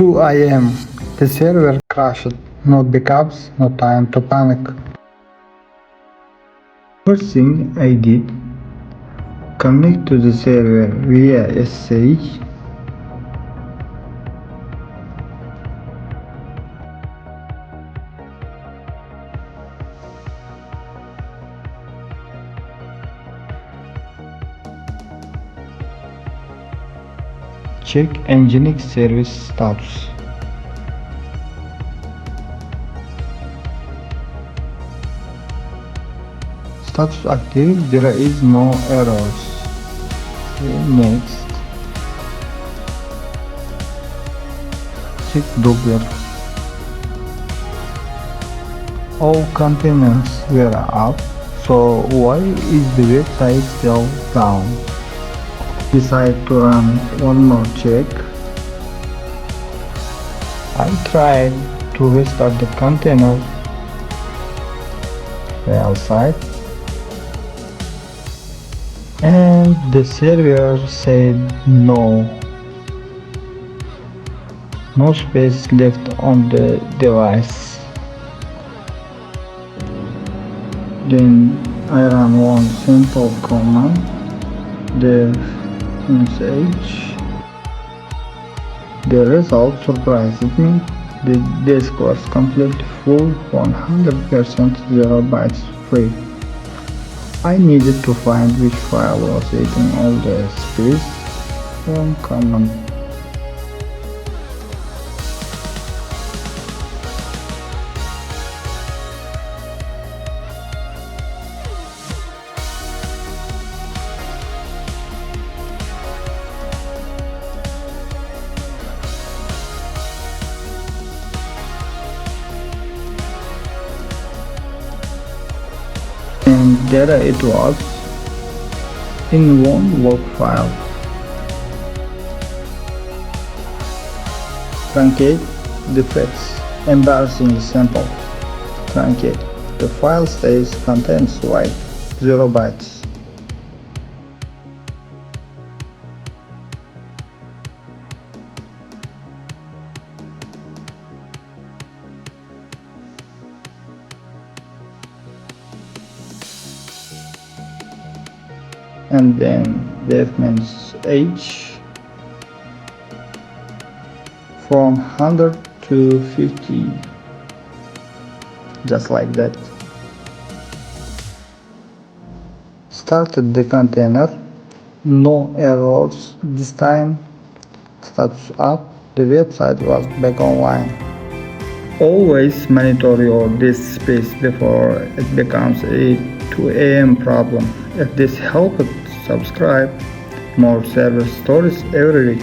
2 a.m. The server crashed. No backups, no time to panic. First thing I did, connect to the server via SSH. Check Nginx service status. Status active, there is no errors. Next, check Docker. All containers were up, so why is the website still down? Decide to run one more check. I tried to restart the container file site, and the server said no space left on the device. Then I ran one simple command, the sh. The result surprised me. The disk was completely full, 100% 0 bytes free. I needed to find which file was eating all the space from command. And there it was, in one log file. Truncate the fix. Embarrassingly simple. Truncate. The file stays contents wide, 0 bytes. And then def means h from 100 to 50, just like that. Started the container, no errors this time. Status up, the website was back online. Always monitor your disk space before it becomes a 2 a.m. problem. If this helped, subscribe. More server stories every week.